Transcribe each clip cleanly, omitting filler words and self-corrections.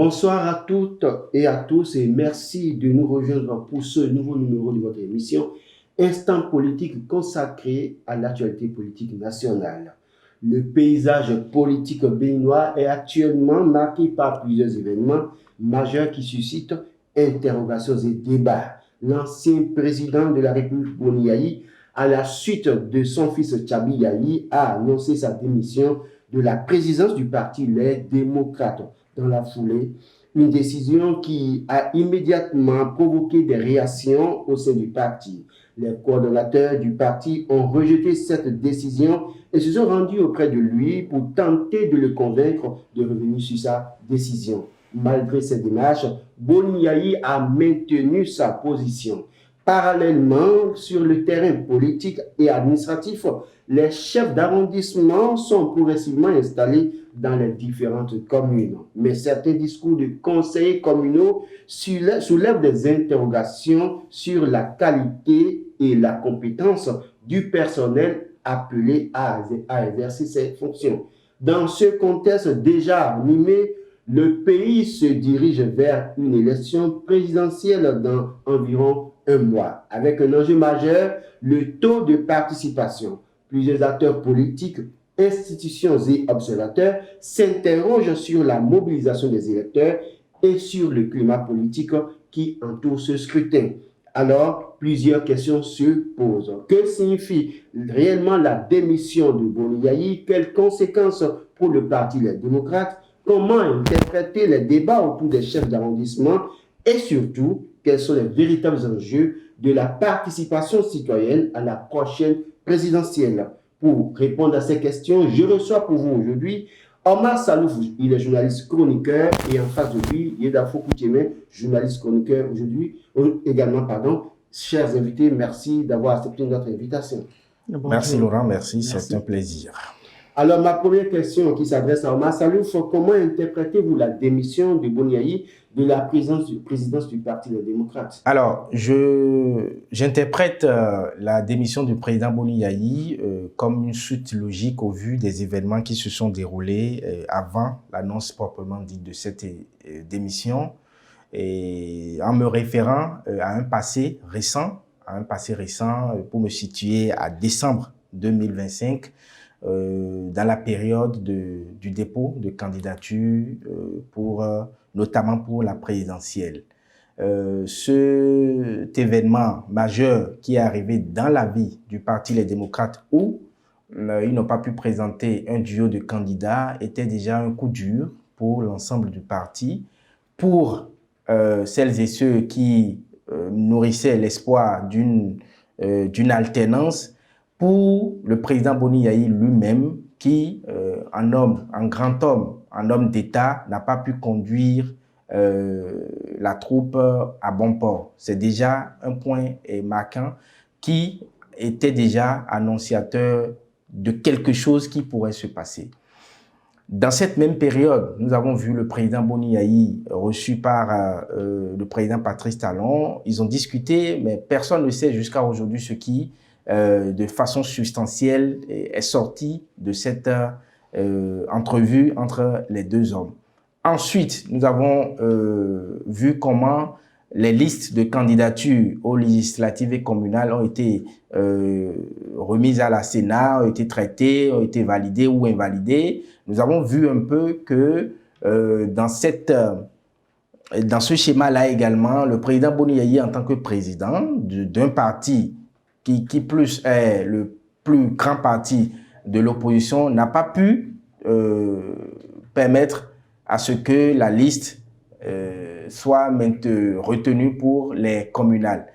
Bonsoir à toutes et à tous et merci de nous rejoindre pour ce nouveau numéro de votre émission Instant politique consacré à l'actualité politique nationale. Le paysage politique béninois est actuellement marqué par plusieurs événements majeurs qui suscitent interrogations et débats. L'ancien président de la République Boni Yayi, à la suite de son fils Tchabi Yayi, a annoncé sa démission de la présidence du parti Les Démocrates. Dans la foulée, une décision qui a immédiatement provoqué des réactions au sein du parti. Les coordonnateurs du parti ont rejeté cette décision et se sont rendus auprès de lui pour tenter de le convaincre de revenir sur sa décision. Malgré ces démarches, Boni Yayi a maintenu sa position. Parallèlement, sur le terrain politique et administratif, les chefs d'arrondissement sont progressivement installés dans les différentes communes. Mais certains discours de conseillers communaux soulèvent des interrogations sur la qualité et la compétence du personnel appelé à exercer ces fonctions. Dans ce contexte déjà animé, le pays se dirige vers une élection présidentielle dans environ un mois, avec un enjeu majeur, le taux de participation. Plusieurs acteurs politiques, institutions et observateurs s'interrogent sur la mobilisation des électeurs et sur le climat politique qui entoure ce scrutin. Alors, plusieurs questions se posent. Que signifie réellement la démission de Boni Yayi? Quelles conséquences pour le Parti Les Démocrates? Comment interpréter les débats autour des chefs d'arrondissement? Et surtout, quels sont les véritables enjeux de la participation citoyenne à la prochaine présidentielle? Pour répondre à ces questions, je reçois pour vous aujourd'hui Omar Salouf, il est journaliste chroniqueur, et en face de lui, Yedafo Koutieme, journaliste chroniqueur également. Chers invités, merci d'avoir accepté notre invitation. Bonjour. Merci Laurent, merci, c'est un plaisir. Alors, ma première question qui s'adresse à Omar Salouf, comment interprétez-vous la démission de Boni Yayi de la présidence du Parti des Démocrates? Alors, j'interprète la démission du président Boni Yayi comme une suite logique au vu des événements qui se sont déroulés avant l'annonce proprement dite de cette démission, et en me référant à un passé récent, pour me situer à décembre 2025, dans la période du dépôt de candidature notamment pour la présidentielle. Cet événement majeur qui est arrivé dans la vie du Parti Les Démocrates où ils n'ont pas pu présenter un duo de candidats était déjà un coup dur pour l'ensemble du parti, pour celles et ceux qui nourrissaient l'espoir d'une alternance, pour le président Boni Yayi lui-même qui, un grand homme, un homme d'État, n'a pas pu conduire la troupe à bon port. C'est déjà un point marquant qui était déjà annonciateur de quelque chose qui pourrait se passer. Dans cette même période, nous avons vu le président Boni Yayi reçu par le président Patrice Talon. Ils ont discuté, mais personne ne sait jusqu'à aujourd'hui ce qui de façon substantielle est sorti de cette entrevue entre les deux hommes. Ensuite, nous avons vu comment les listes de candidatures aux législatives et communales ont été remises à la Sénat, ont été traitées, ont été validées ou invalidées. Nous avons vu un peu que dans ce schéma-là également, le président Boni Yayi, en tant que président d'un parti qui plus est le plus grand parti de l'opposition, n'a pas pu permettre à ce que la liste soit retenue pour les communales.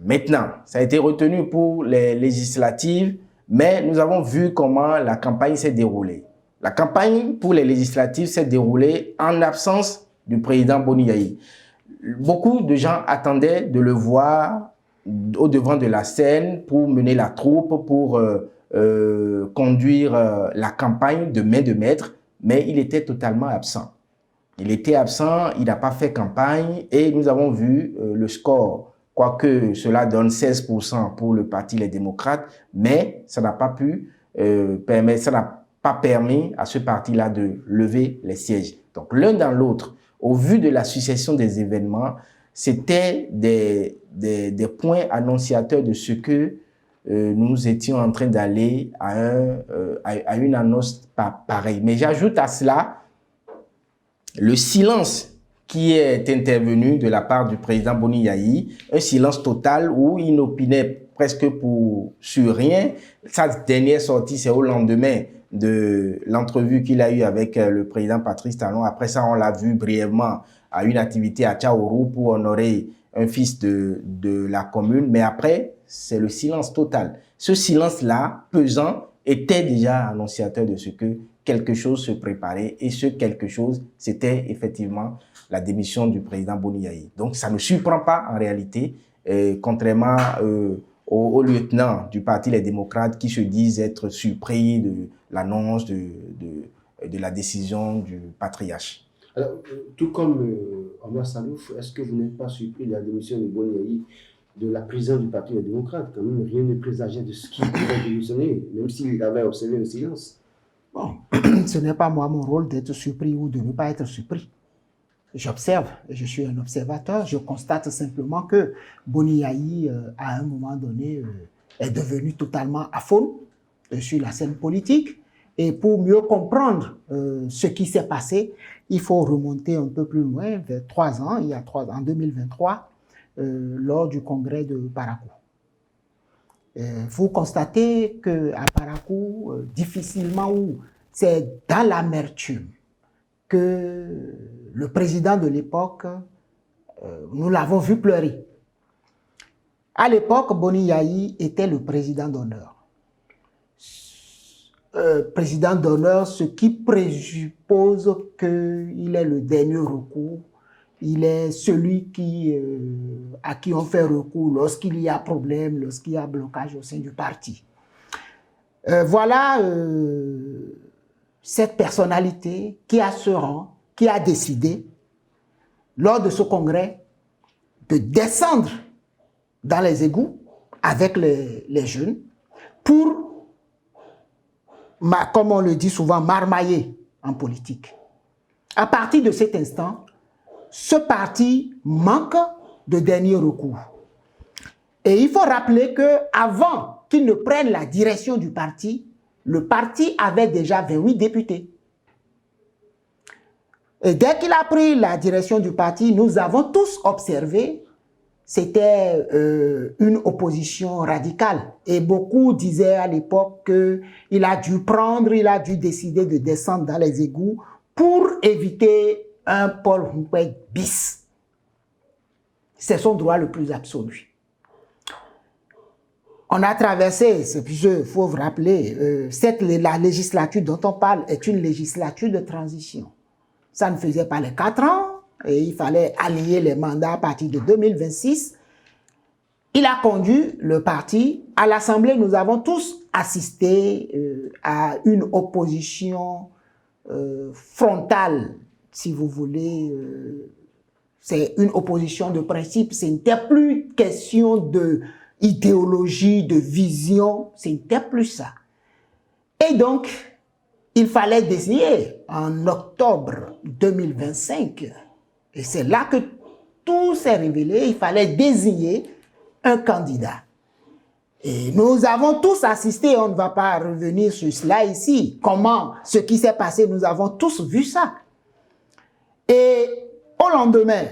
Maintenant, ça a été retenu pour les législatives, mais nous avons vu comment la campagne s'est déroulée. La campagne pour les législatives s'est déroulée en absence du président Boni Yayi. Beaucoup de gens attendaient de le voir au devant de la scène pour mener la troupe, pour conduire la campagne de main de maître, mais il était totalement absent. Il était absent, il n'a pas fait campagne et nous avons vu le score, quoique cela donne 16% pour le Parti Les Démocrates, mais ça n'a pas pu permis à ce parti-là de lever les sièges. Donc l'un dans l'autre, au vu de la succession des événements, c'était des points annonciateurs de ce que nous étions en train d'aller à une annonce pareille. Mais j'ajoute à cela le silence qui est intervenu de la part du président Boni Yayi, un silence total où il n'opinait presque sur rien. Sa dernière sortie, c'est au lendemain de l'entrevue qu'il a eue avec le président Patrice Talon. Après ça, on l'a vu brièvement à une activité à Tchaourou pour honorer un fils de la commune. Mais après, c'est le silence total. Ce silence-là, pesant, était déjà annonciateur de ce que quelque chose se préparait, et ce quelque chose, c'était effectivement la démission du président Boni Yayi. Donc, ça ne surprend pas en réalité, contrairement aux lieutenants du Parti Les Démocrates qui se disent être surpris de l'annonce de la décision du patriarche. Alors, tout comme Omar Salouf, est-ce que vous n'êtes pas surpris de la démission de Boni Yayi de la présidence du Parti Les Démocrates? Quand même, rien ne présageait de ce qui pourrait démissionner, même s'il avait observé le silence. Bon, ce n'est pas moi mon rôle d'être surpris ou de ne pas être surpris. J'observe, je suis un observateur, je constate simplement que Boni Yayi, à un moment donné, est devenu totalement aphone sur la scène politique. Et pour mieux comprendre ce qui s'est passé, il faut remonter un peu plus loin, vers 3 ans, il y a 3 ans, en 2023, lors du congrès de Parakou. Vous constatez qu'à Parakou, difficilement, c'est dans l'amertume que le président de l'époque, nous l'avons vu pleurer. À l'époque, Boni Yayi était le président d'honneur. Président d'honneur, ce qui présuppose qu'il est le dernier recours. Il est celui à qui on fait recours lorsqu'il y a problème, lorsqu'il y a blocage au sein du parti. Voilà cette personnalité qui a ce rang, qui a décidé, lors de ce congrès, de descendre dans les égouts avec les jeunes pour, comme on le dit souvent, marmailler en politique. À partir de cet instant, ce parti manque de dernier recours. Et il faut rappeler qu'avant qu'il ne prenne la direction du parti, le parti avait déjà 28 députés. Et dès qu'il a pris la direction du parti, nous avons tous observé, c'était une opposition radicale. Et beaucoup disaient à l'époque qu'il a dû décider de descendre dans les égouts pour éviter un Paul Houphouët bis. C'est son droit le plus absolu. On a traversé, il faut vous rappeler, la législature dont on parle est une législature de transition. Ça ne faisait pas les 4 ans et il fallait aligner les mandats à partir de 2026. Il a conduit le parti. À l'Assemblée, nous avons tous assisté à une opposition frontale, si vous voulez. C'est une opposition de principe. Ce n'était plus question d'idéologie, de vision. Ce n'était plus ça. Et donc, il fallait désigner en octobre 2025, et c'est là que tout s'est révélé, il fallait désigner un candidat. Et nous avons tous assisté, on ne va pas revenir sur cela ici, ce qui s'est passé, nous avons tous vu ça. Et au lendemain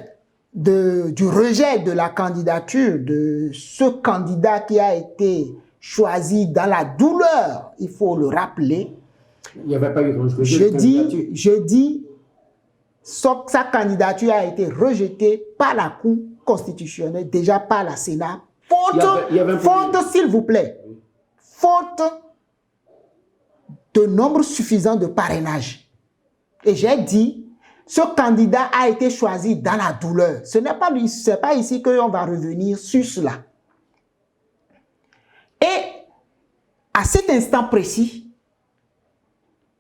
du rejet de la candidature de ce candidat qui a été choisi dans la douleur, il faut le rappeler, il n'y avait pas eu de je dis, sa candidature a été rejetée par la Cour constitutionnelle, déjà par la Sénat, faute, s'il vous plaît, faute de nombre suffisant de parrainage. Et j'ai dit, ce candidat a été choisi dans la douleur. Ce n'est pas ici qu'on va revenir sur cela. Et à cet instant précis,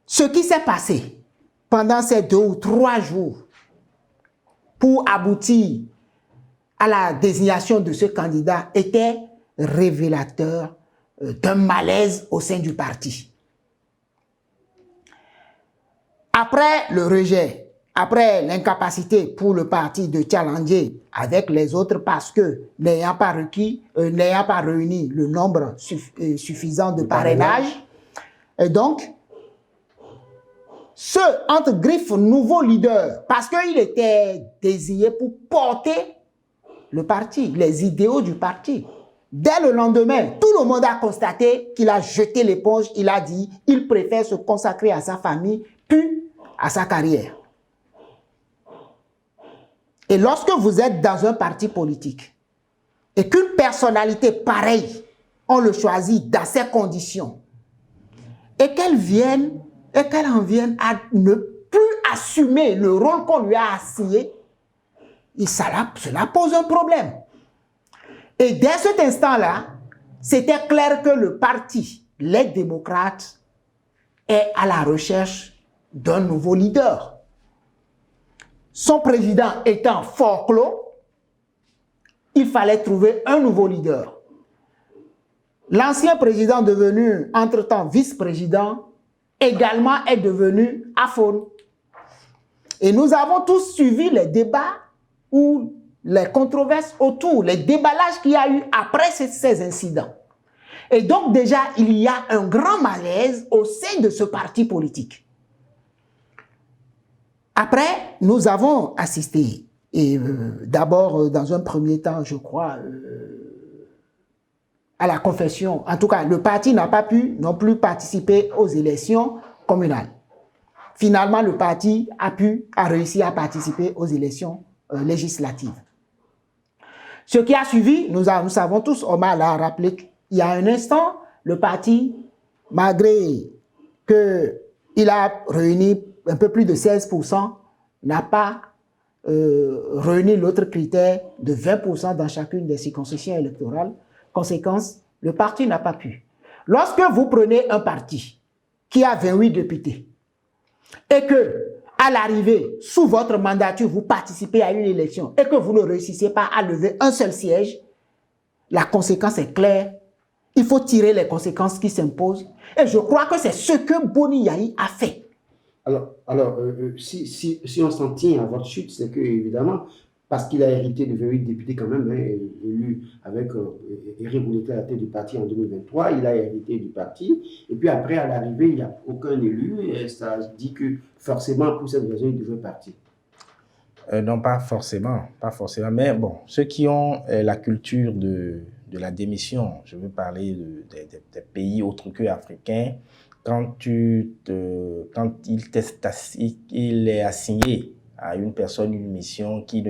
ce qui s'est passé pendant ces 2 ou 3 jours pour aboutir à la désignation de ce candidat était révélateur d'un malaise au sein du parti. Après le rejet, après l'incapacité pour le parti de challenger avec les autres parce que n'ayant pas réuni le nombre suffisant de parrainages, et donc, ce, entre griffes, nouveau leader, parce qu'il était désigné pour porter le parti, les idéaux du parti. Dès le lendemain, tout le monde a constaté qu'il a jeté l'éponge, il a dit il préfère se consacrer à sa famille, puis à sa carrière. Et lorsque vous êtes dans un parti politique et qu'une personnalité pareille, on le choisit dans ces conditions, et qu'elle en vienne à ne plus assumer le rôle qu'on lui a assigné, cela pose un problème. Et dès cet instant-là, c'était clair que le parti, les démocrates, est à la recherche d'un nouveau leader. Son président étant forclos, il fallait trouver un nouveau leader. L'ancien président devenu, entre-temps, vice-président, également est devenu aphone. Et nous avons tous suivi les débats ou les controverses autour, les déballages qu'il y a eu après ces incidents. Et donc déjà, il y a un grand malaise au sein de ce parti politique. Après, nous avons assisté, et d'abord, dans un premier temps, je crois, à la confession. En tout cas, le parti n'a pas pu non plus participer aux élections communales. Finalement, le parti a réussi à participer aux élections législatives. Ce qui a suivi, nous savons tous, Omar l'a rappelé, il y a un instant, le parti, malgré qu'il a réuni un peu plus de 16%, n'a pas réuni l'autre critère de 20% dans chacune des circonscriptions électorales. Conséquence, le parti n'a pas pu. Lorsque vous prenez un parti qui a 28 députés et que, à l'arrivée, sous votre mandature, vous participez à une élection et que vous ne réussissez pas à lever un seul siège, la conséquence est claire. Il faut tirer les conséquences qui s'imposent. Et je crois que c'est ce que Boni Yayi a fait. Alors si on s'en tient à votre chute, c'est que, évidemment, parce qu'il a hérité de 28 députés quand même, élu avec Éric Bouleté à la tête du parti en 2023, il a hérité du parti. Et puis après, à l'arrivée, il n'y a aucun élu. Et ça dit que forcément, pour cette raison, il devait partir. Non, pas forcément. Mais bon, ceux qui ont la culture de la démission, je veux parler des pays autres que africains, quand il est assigné à une personne une mission qui,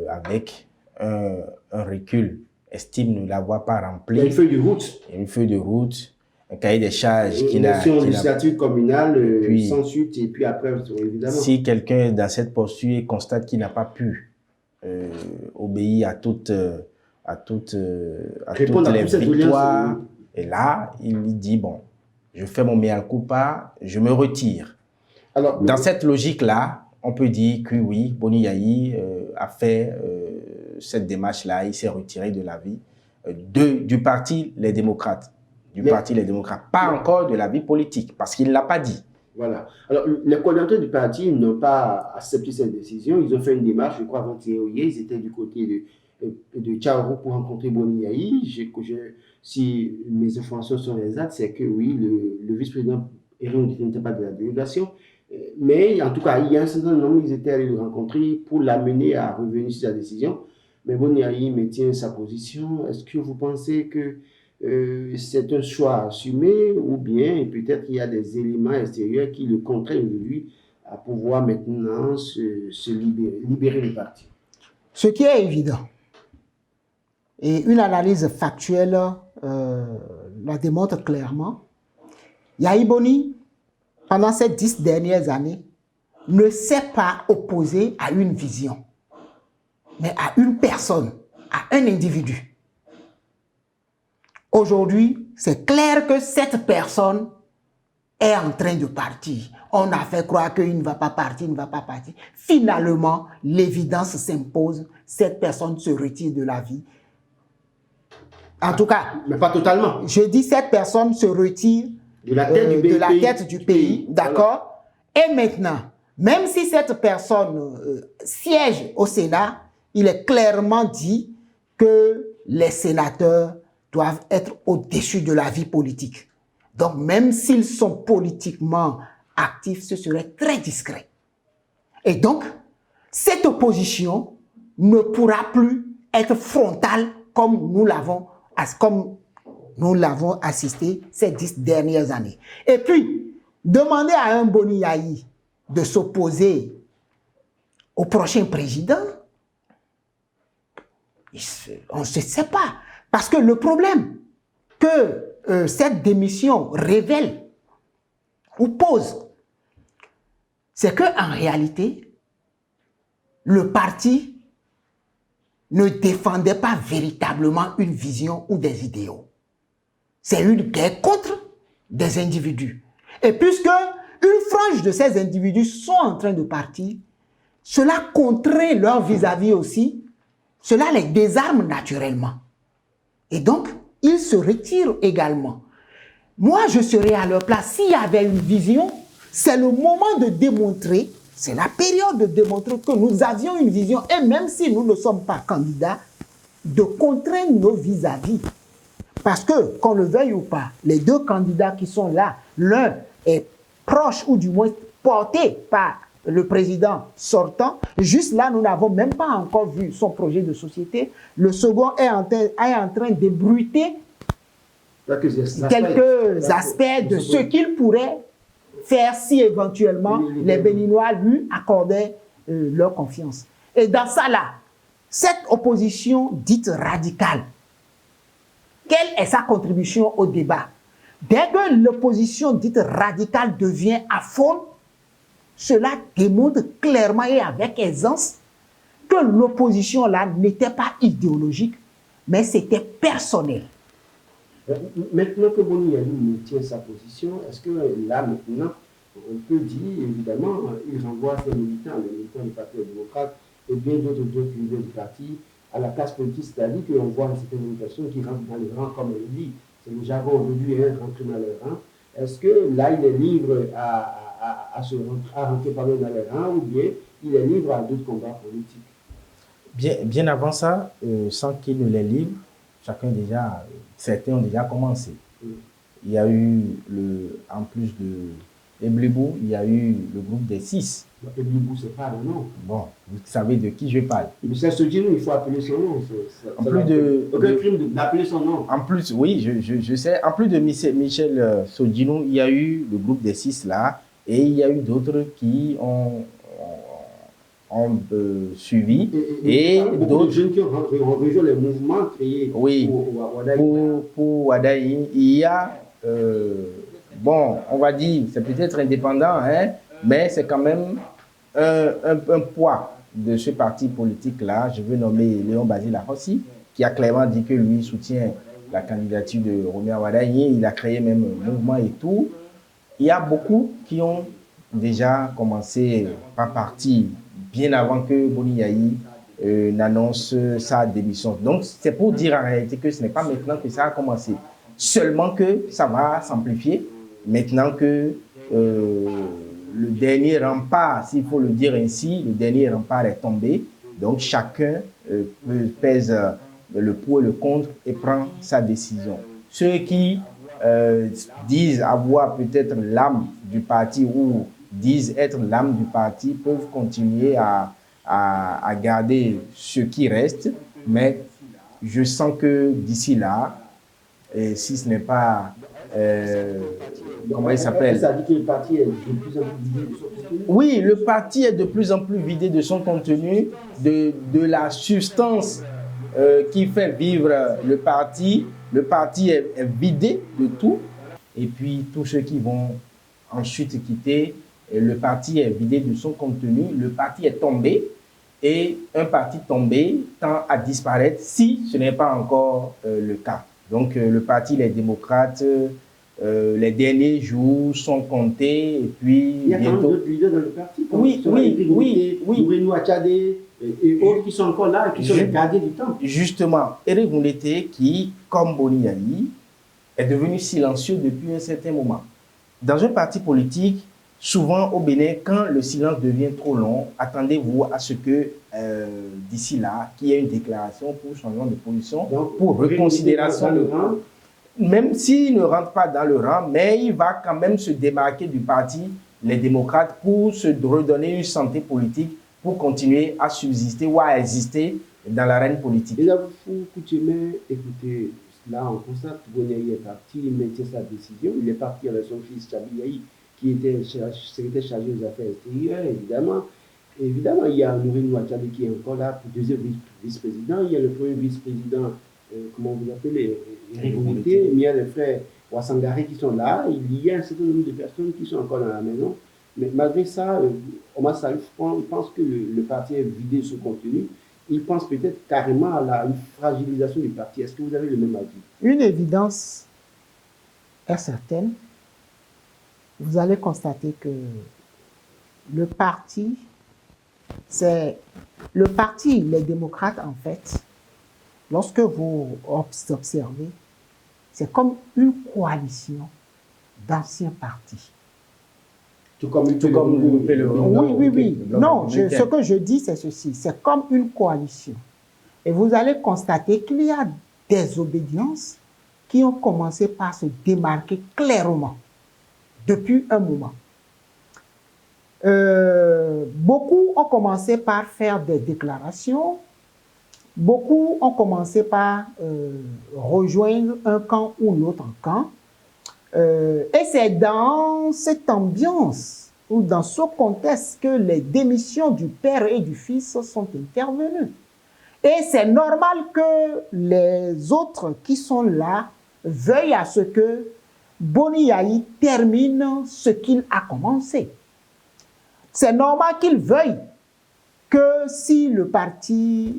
avec un recul, estime ne l'avoir pas remplie. Il y a une feuille de route. Il y a une feuille de route, un cahier des charges. Une élection législative communale, sans suite, et puis après, évidemment. Si quelqu'un dans cette posture constate qu'il n'a pas pu obéir à toutes les victoires, et là, il dit, bon, je fais mon mea culpa, je me retire. Alors, dans cette logique-là, on peut dire que oui, Boni Yayi a fait cette démarche-là, il s'est retiré de la vie du parti Les Démocrates. Pas encore de la vie politique, parce qu'il ne l'a pas dit. Voilà. Alors, les coordinateurs du parti n'ont pas accepté cette décision. Ils ont fait une démarche, je crois, avant-hier. Ils étaient du côté de Tcharo pour rencontrer Boni Yayi. Si mes informations sont exactes, c'est que oui, le vice-président Éric n'était pas de la délégation. Mais en tout cas, il y a un certain nombre, ils étaient allés le rencontrer pour l'amener à revenir sur sa décision. Mais Boni Yayi maintient sa position. Est-ce que vous pensez que c'est un choix assumé ou bien peut-être qu'il y a des éléments extérieurs qui le contraignent de lui à pouvoir maintenant se libérer du parti? Ce qui est évident, et une analyse factuelle la démontre clairement, Yayi Boni, pendant ces 10 dernières années, ne s'est pas opposé à une vision, mais à une personne, à un individu. Aujourd'hui, c'est clair que cette personne est en train de partir. On a fait croire qu'il ne va pas partir, Finalement, l'évidence s'impose, cette personne se retire de la vie. En tout cas, mais pas totalement. Je dis cette personne se retire de la tête du pays, d'accord? Et maintenant, Même si cette personne siège au Sénat, il est clairement dit que les sénateurs doivent être au-dessus de la vie politique. Donc, même s'ils sont politiquement actifs, ce serait très discret. Et donc, cette opposition ne pourra plus être frontale comme nous l'avons assisté ces 10 dernières années. Et puis, demander à un Boni Yayi de s'opposer au prochain président, on ne sait pas. Parce que le problème que cette démission révèle ou pose, c'est qu'en réalité, le parti ne défendait pas véritablement une vision ou des idéaux. C'est une guerre contre des individus. Et puisque une frange de ces individus sont en train de partir, cela contraint leur vis-à-vis aussi, cela les désarme naturellement. Et donc, ils se retirent également. Moi, je serais à leur place. S'il y avait une vision, c'est le moment de démontrer, c'est la période de démontrer que nous avions une vision, et même si nous ne sommes pas candidats, de contraindre nos vis-à-vis. Parce que, qu'on le veuille ou pas, les deux candidats qui sont là, l'un est proche ou du moins porté par le président sortant. Juste là, nous n'avons même pas encore vu son projet de société. Le second est en train d'ébruiter quelques aspects de ce qu'il pourrait faire si éventuellement les Béninois lui accordaient leur confiance. Et dans ça là, cette opposition dite radicale, quelle est sa contribution au débat? Dès que l'opposition dite radicale devient aphone, cela démontre clairement et avec aisance que l'opposition là n'était pas idéologique, mais c'était personnel. Maintenant que Boni Yayi tient sa position, est-ce que là, maintenant, on peut dire, évidemment, il renvoie ses militants, les militants du Parti démocrate et bien d'autres leaders du parti à la classe politique, c'est-à-dire qu'on voit une certaine personnes qui rentrent dans les rangs, comme elle dit, c'est le jargon aujourd'hui, rentrer dans les rangs. Est-ce que là, il est libre à rentrer parmi dans les rangs ou bien il est libre à d'autres combats politiques? Bien avant ça, sans qu'il ne les livre, certains ont déjà commencé. Il y a eu, en plus de Eblibou, il y a eu le groupe des 6. Eblibou, c'est pas le nom. Bon, vous savez de qui je parle. Michel Sodjinou, il faut appeler son nom. En plus aucun crime d'appeler son nom. En plus, oui, je sais. En plus de Michel Sodjinou, il y a eu le groupe des 6 là, et il y a eu d'autres qui ont suivi. Et d'autres jeunes qui ont rejoint les mouvements créés pour Wadaï. Il y a, bon, on va dire, c'est peut-être indépendant, hein, mais c'est quand même un poids de ce parti politique-là. Je veux nommer Léon Basile Ahossi, qui a clairement dit que lui soutient la candidature de Roméa Wadaï. Il a créé même un mouvement et tout. Il y a beaucoup qui ont déjà commencé par partir bien avant que Boni Yayi n'annonce sa démission. Donc, c'est pour dire en réalité que ce n'est pas maintenant que ça a commencé. Seulement que ça va s'amplifier maintenant que le dernier rempart, s'il faut le dire ainsi, le dernier rempart est tombé. Donc, chacun pèse le pour et le contre et prend sa décision. Ceux qui disent avoir peut-être l'âme du parti ou disent être l'âme du parti peuvent continuer à garder ce qui reste, mais je sens que d'ici là, si ce n'est pas comment il s'appelle? Ça dit que le parti est de plus en plus vidé de son contenu. Oui, le parti est de plus en plus vidé de son contenu, de la substance qui fait vivre le parti. Le parti est vidé de tout, et puis tous ceux qui vont ensuite quitter, le parti est vidé de son contenu, le parti est tombé, et un parti tombé tend à disparaître si ce n'est pas encore le cas. Donc le parti Les Démocrates, les derniers jours sont comptés, et puis il y a quand même d'autres leaders dans le parti. Oui. Ourénou Achadé et autres qui sont encore là, qui sont les gardiens du temps. Justement, Eric Moulete, qui, comme Boni Yayi, est devenu silencieux depuis un certain moment. Dans un parti politique, Souvent au Bénin, quand le silence devient trop long, attendez-vous à ce que d'ici là, qu'il y ait une déclaration pour changement de position, Donc, pour reconsidération dans le rang. Même s'il ne rentre pas dans le rang, mais il va quand même se démarquer du parti, les démocrates, pour se redonner une santé politique, pour continuer à subsister ou à exister dans l'arène politique. Déjà, vous coutumez, écoutez, là on constate que Bouniaï est parti, il maintient sa décision, il est parti avec son fils Chabiaï, qui était secrétaire chargé des affaires extérieures, évidemment. Évidemment, il y a Nourine Ouattali qui est encore là pour deuxième vice-président, il y a le premier vice-président, comment vous appelez, Éric Mouté, il y a les frères Ouassangari qui sont là, il y a un certain nombre de personnes qui sont encore dans la maison. Mais malgré ça, Omar Salif pense que le parti est vidé de son contenu. Il pense peut-être carrément à une fragilisation du parti. Est-ce que vous avez le même avis? Une évidence est certaine. Vous allez constater que le parti, les démocrates, en fait, lorsque vous observez, c'est comme une coalition d'anciens partis. Tout comme Oui. Non, ce que je dis, c'est ceci. C'est comme une coalition. Et vous allez constater qu'il y a des obédiences qui ont commencé par se démarquer clairement depuis un moment. Beaucoup ont commencé par faire des déclarations. Beaucoup ont commencé par rejoindre un camp ou l'autre camp. Et c'est dans cette ambiance ou dans ce contexte que les démissions du père et du fils sont intervenues. Et c'est normal que les autres qui sont là veuillent à ce que Boniaï termine ce qu'il a commencé. C'est normal qu'il veuille que si le parti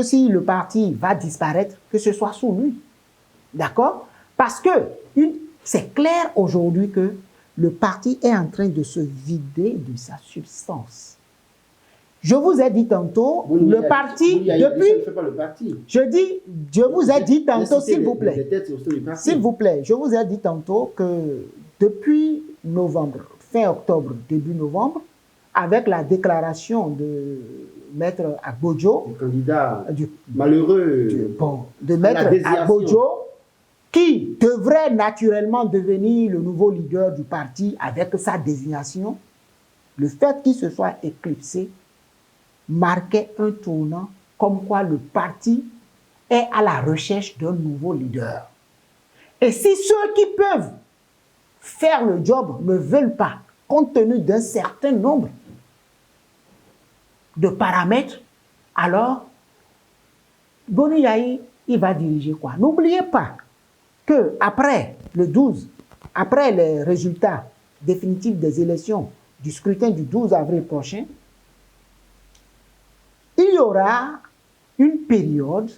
si le parti va disparaître, que ce soit sous lui. D'accord? Parce que c'est clair aujourd'hui que le parti est en train de se vider de sa substance. Je vous ai dit tantôt, le parti, depuis... Je vous ai dit tantôt, s'il vous plaît, je vous ai dit tantôt que depuis novembre, fin octobre, début novembre, avec la déclaration de Maître Agbodjo, le candidat malheureux de Maître Agbodjo, qui devrait naturellement devenir le nouveau leader du parti avec sa désignation, le fait qu'il se soit éclipsé marquait un tournant comme quoi le parti est à la recherche d'un nouveau leader. Et si ceux qui peuvent faire le job ne veulent pas, compte tenu d'un certain nombre de paramètres, alors Boniaï, il va diriger quoi? N'oubliez pas que après le 12, après les résultats définitifs des élections du scrutin du 12 avril prochain, il y aura une période,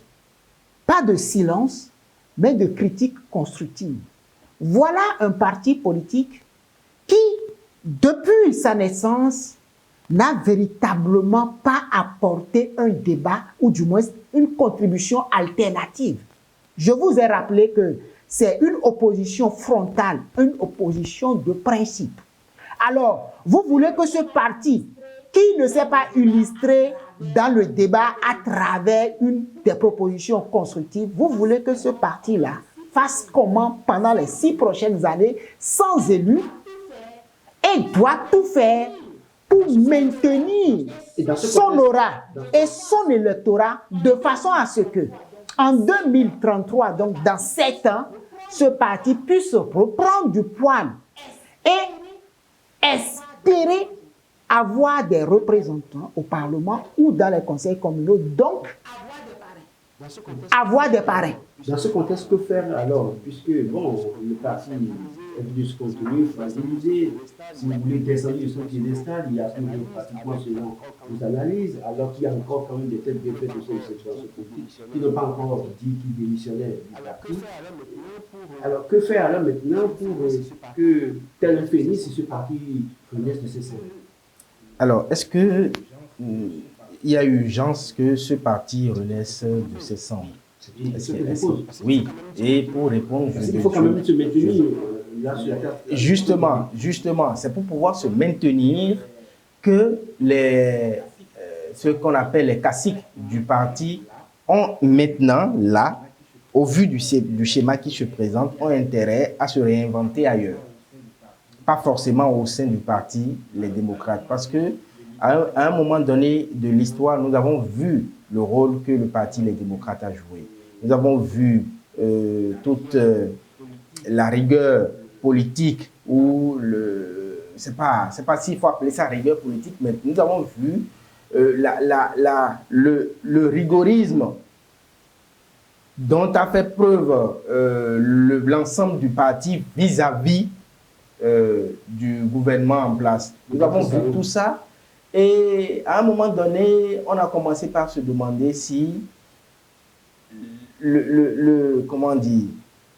pas de silence, mais de critique constructive. Voilà un parti politique qui, depuis sa naissance, n'a véritablement pas apporté un débat, ou du moins une contribution alternative. Je vous ai rappelé que c'est une opposition frontale, une opposition de principe. Alors, vous voulez que ce parti, qui ne s'est pas illustré dans le débat à travers des propositions constructives, vous voulez que ce parti-là fasse comment pendant les 6 prochaines années, sans élus, et doit tout faire pour maintenir son aura et son électorat de façon à ce que, en 2033, donc dans 7 ans, ce parti puisse reprendre du poil et espérer avoir des représentants au Parlement ou dans les conseils communaux, donc avoir des parrains. Dans ce contexte, que faire alors? Puisque, bon, le parti est venu se continuer, fragilisé, si vous voulez descendre de son piédestal, il y a toujours pratiquement selon vos analyses, alors qu'il y a encore quand même des têtes bien faites au sein de cette force politique qui n'ont pas encore dit qu'ils démissionnaient du parti. Alors, que faire alors maintenant pour que tel un phénix, ce parti renaisse de ses cendres? Alors, est-ce que il y a urgence que ce parti renaisse de ses cendres? Oui, et pour répondre, il faut quand même se maintenir. Là, sur la carte, Justement, c'est pour pouvoir se maintenir que ce qu'on appelle les caciques du parti ont maintenant, là, au vu du schéma qui se présente, ont intérêt à se réinventer ailleurs. Pas forcément au sein du parti, les démocrates. Parce que à un moment donné de l'histoire, nous avons vu le rôle que le parti, les démocrates, a joué. Nous avons vu toute la rigueur politique ou c'est pas s'il faut appeler ça rigueur politique, mais nous avons vu le rigorisme dont a fait preuve l'ensemble du parti vis-à-vis du gouvernement en place. Nous avons vu tout ça et à un moment donné, on a commencé par se demander si comment dire,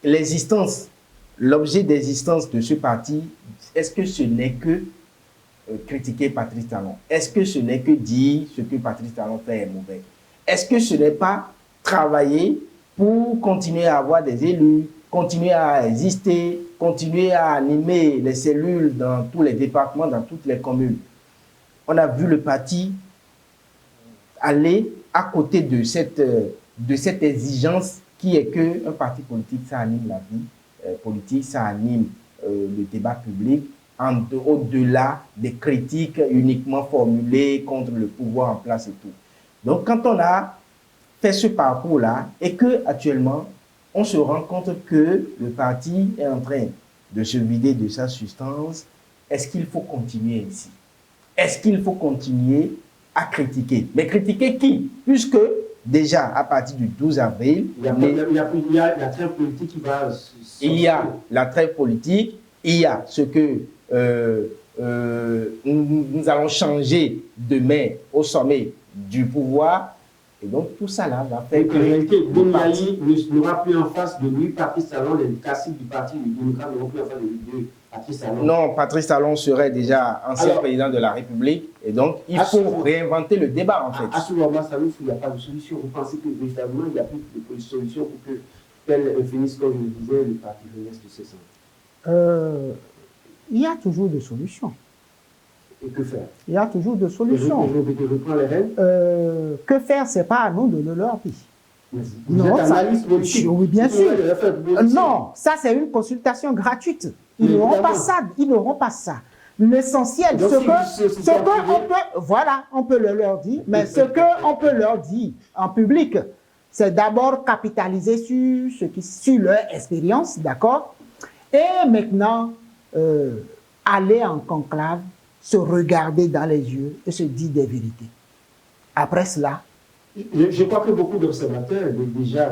l'existence, l'objet d'existence de ce parti, est-ce que ce n'est que critiquer Patrice Talon? Est-ce que ce n'est que dire ce que Patrice Talon fait est mauvais? Est-ce que ce n'est pas travailler pour continuer à avoir des élus, continuer à exister, continuer à animer les cellules dans tous les départements, dans toutes les communes? On a vu le parti aller à côté de cette exigence qui est qu'un parti politique, ça anime la vie politique, ça anime le débat public, au-delà des critiques uniquement formulées contre le pouvoir en place et tout. Donc, quand on a fait ce parcours-là et que actuellement, on se rend compte que le parti est en train de se vider de sa substance, est-ce qu'il faut continuer ainsi? Est-ce qu'il faut continuer à critiquer? Mais critiquer qui? Puisque déjà, à partir du 12 avril, il y a la trêve politique qui va... Il y a la trêve politique, il y a ce que nous allons changer demain au sommet du pouvoir. Et donc, tout ça là va faire que... En réalité, Bouniaï n'aura plus en face de lui Patrice Talon, les caciques du parti, les démocrates n'auront plus en face de Patrice Talon. Non, Patrice Talon serait déjà ancien président de la République. Et donc, il faut réinventer le débat, en fait. À ce moment, Salouf, il n'y a pas de solution. Vous pensez que véritablement, il n'y a plus de solution pour que tel finisse, comme je le disais, le parti jeunesse de ses centres? Il y a toujours des solutions. Et que faire? Il y a toujours des solutions. Je reprends les règles. Que faire, ce n'est pas à nous de le leur dire. Non, oui, bien sûr. Non, ça c'est une consultation gratuite. Ils n'auront pas ça. Ils n'auront pas ça. L'essentiel, voilà, on peut le leur dire, mais ce qu'on peut leur dire en public, c'est d'abord capitaliser sur leur expérience, d'accord? Et maintenant, aller en conclave, se regarder dans les yeux et se dire des vérités. Après cela, je crois que beaucoup d'observateurs, déjà,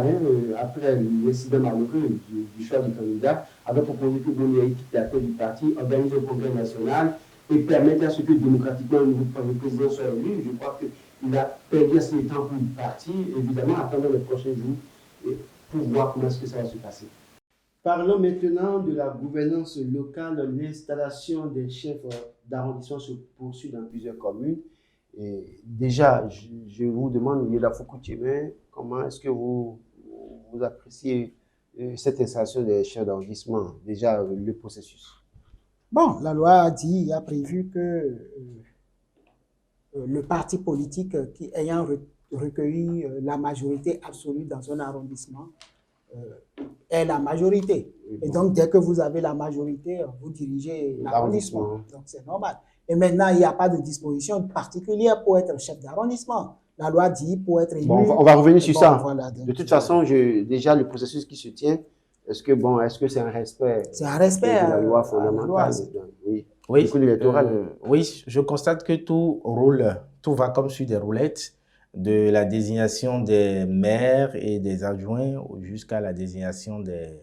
après l'incident malheureux du choix du candidat, avaient proposé que Bouniaï quitte la tête du parti, organise un congrès national et permette à ce que démocratiquement le président soit élu. Je crois qu'il a perdu assez de temps pour le parti, évidemment, attendant les prochains jours pour voir comment est-ce que ça va se passer. Parlons maintenant de la gouvernance locale. L'installation des chefs d'arrondissement se poursuit dans plusieurs communes. Et déjà, je vous demande, Yeda Foukoutiémé, comment est-ce que vous appréciez cette installation des chefs d'arrondissement, déjà le processus? Bon, la loi a prévu que le parti politique ayant recueilli la majorité absolue dans un arrondissement est la majorité. Et donc, dès que vous avez la majorité, vous dirigez l'arrondissement. Donc, c'est normal. Et maintenant, il n'y a pas de disposition particulière pour être chef d'arrondissement. La loi dit pour être élu. Bon, on va revenir sur ça. Voilà, de toute façon, déjà, le processus qui se tient, est-ce que c'est un respect? C'est un respect de la loi fondamentale. Oui, oui, je constate que tout roule, tout va comme sur des roulettes, de la désignation des maires et des adjoints jusqu'à la désignation des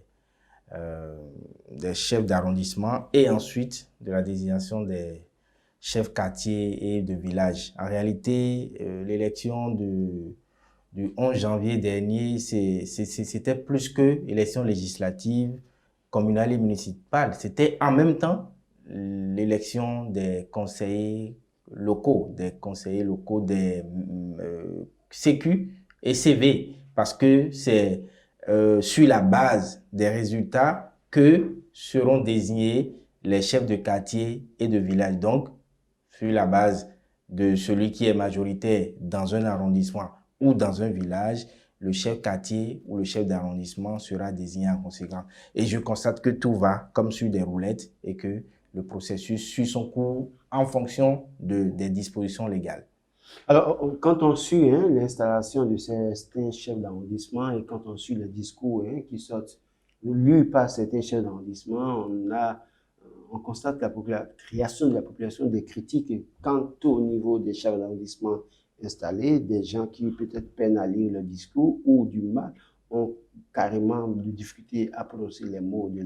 chefs d'arrondissement et ensuite de la désignation des chefs quartiers et de village. En réalité, l'élection du 11 janvier dernier, c'était plus que élection législative, communale et municipale. C'était en même temps l'élection des conseillers locaux, des CQ et CV, parce que c'est sur la base des résultats que seront désignés les chefs de quartier et de village. Donc, sur la base de celui qui est majoritaire dans un arrondissement ou dans un village, le chef quartier ou le chef d'arrondissement sera désigné en conséquence. Et je constate que tout va comme sur des roulettes et que le processus suit son cours en fonction des dispositions légales. Alors, quand on suit l'installation de certains chefs d'arrondissement et quand on suit les discours qui sortent lus par certains chefs d'arrondissement, on constate la création de la population des critiques quant au niveau des chefs d'arrondissement installés, des gens qui peut-être peinent à lire le discours ou du mal, ont carrément de difficultés à prononcer les mots de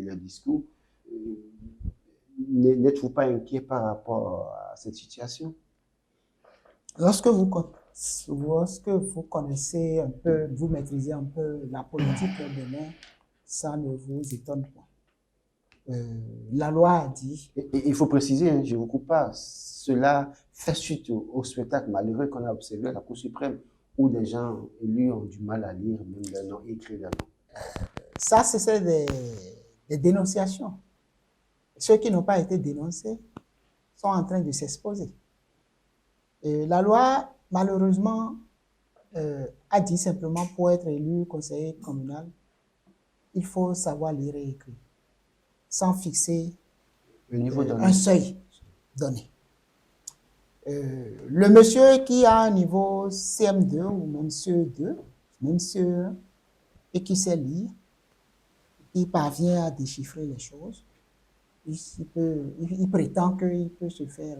leur discours. N'êtes-vous pas inquiet par rapport à cette situation? Lorsque vous connaissez un peu, vous maîtrisez un peu la politique au Bénin, ça ne vous étonne pas. La loi a dit... Et il faut préciser, je ne vous coupe pas, cela fait suite au spectacle malheureux qu'on a observé à la Cour suprême, où des gens élus ont du mal à lire même leur nom, écrire leur nom. Ça, c'est des dénonciations. Ceux qui n'ont pas été dénoncés sont en train de s'exposer. La loi, malheureusement, a dit simplement pour être élu conseiller communal, il faut savoir lire et écrire, sans fixer un seuil donné. Le monsieur qui a un niveau CM2 ou même CE2, même CE1, et qui sait lire, il parvient à déchiffrer les choses, il prétend qu'il peut se faire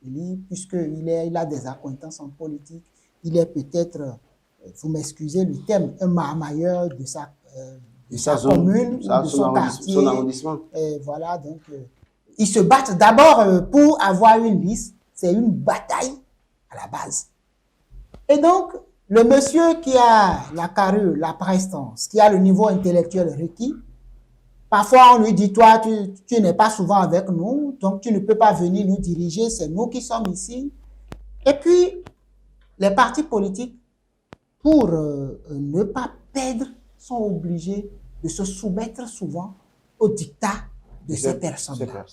élire, puisqu'il a des acquaintances en politique, il est peut-être, vous m'excusez le terme, un marmailleur de sa commune, de son quartier. Son arrondissement. Voilà, donc, ils se battent d'abord pour avoir une liste. C'est une bataille à la base. Et donc, le monsieur qui a la carrure, la prestance, qui a le niveau intellectuel requis, parfois on lui dit, toi, tu n'es pas souvent avec nous, donc tu ne peux pas venir nous diriger, c'est nous qui sommes ici. Et puis, les partis politiques, pour ne pas perdre, sont obligés de se soumettre souvent au dictat de ces personnes-là.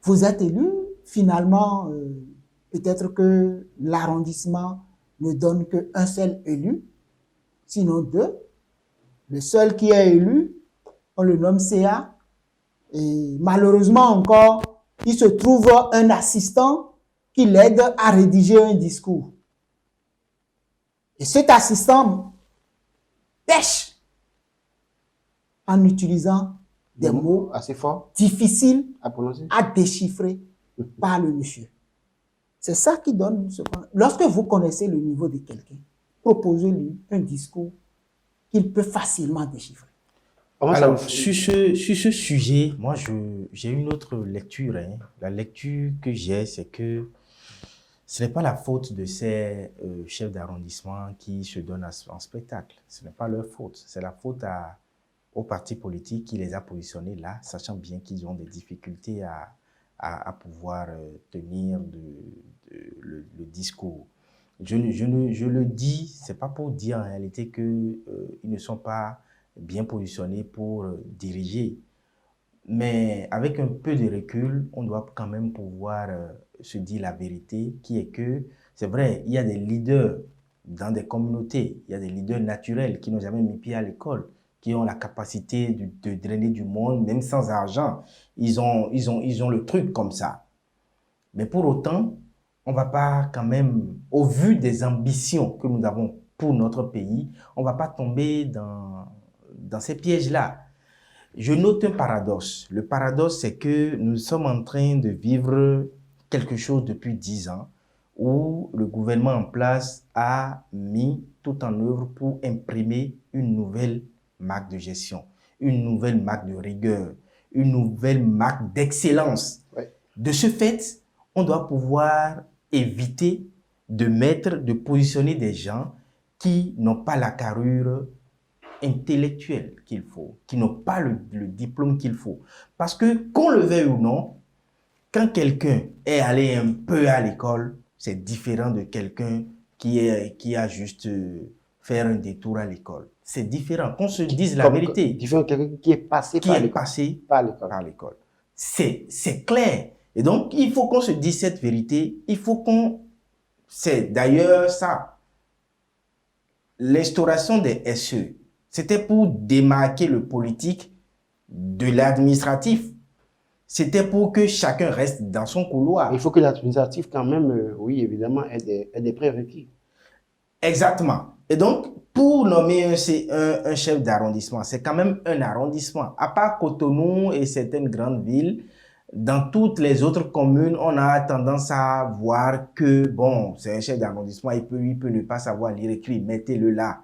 Vous êtes élu, finalement, peut-être que l'arrondissement ne donne qu'un seul élu, sinon deux. Le seul qui est élu, on le nomme CA. Et malheureusement encore, il se trouve un assistant qui l'aide à rédiger un discours. Et cet assistant pêche en utilisant des mots assez forts, difficiles à déchiffrer par le monsieur. C'est ça qui donne ce qu'on... Lorsque vous connaissez le niveau de quelqu'un, proposez-lui un discours qu'il peut facilement déchiffrer. Alors, sur ce sujet, moi, j'ai une autre lecture. La lecture que j'ai, c'est que ce n'est pas la faute de ces chefs d'arrondissement qui se donnent en spectacle. Ce n'est pas leur faute. C'est la faute au parti politique qui les a positionnés là, sachant bien qu'ils ont des difficultés à pouvoir tenir le discours. Je le dis, ce n'est pas pour dire en réalité qu'ils ne sont pas bien positionnés pour diriger. Mais avec un peu de recul, on doit quand même pouvoir se dire la vérité, qui est que, c'est vrai, il y a des leaders dans des communautés, il y a des leaders naturels qui n'ont jamais mis pied à l'école, qui ont la capacité de drainer du monde, même sans argent. Ils ont le truc comme ça. Mais pour autant, on ne va pas quand même, au vu des ambitions que nous avons pour notre pays, on ne va pas tomber dans ces pièges-là. Je note un paradoxe. Le paradoxe, c'est que nous sommes en train de vivre quelque chose depuis 10 ans où le gouvernement en place a mis tout en œuvre pour imprimer une nouvelle marque de gestion, une nouvelle marque de rigueur, une nouvelle marque d'excellence. Ouais. De ce fait, on doit pouvoir éviter de positionner des gens qui n'ont pas la carrure intellectuelle qu'il faut, qui n'ont pas le diplôme qu'il faut. Parce que, qu'on le veuille ou non, quand quelqu'un est allé un peu à l'école, c'est différent de quelqu'un qui a juste faire un détour à l'école. C'est différent. Qu'on se dise la vérité. Différent quelqu'un qui est passé par l'école. C'est clair. Et donc, il faut qu'on se dise cette vérité. Il faut qu'on... C'est d'ailleurs ça. L'instauration des SE, c'était pour démarquer le politique de l'administratif. C'était pour que chacun reste dans son couloir. Il faut que l'administratif, quand même, oui, évidemment, ait des prérequis. Exactement. Et donc, pour nommer un chef d'arrondissement, c'est quand même un arrondissement. À part Cotonou et certaines grandes villes, dans toutes les autres communes, on a tendance à voir que, bon, c'est un chef d'arrondissement, il peut ne pas savoir lire et écrire, mettez-le là.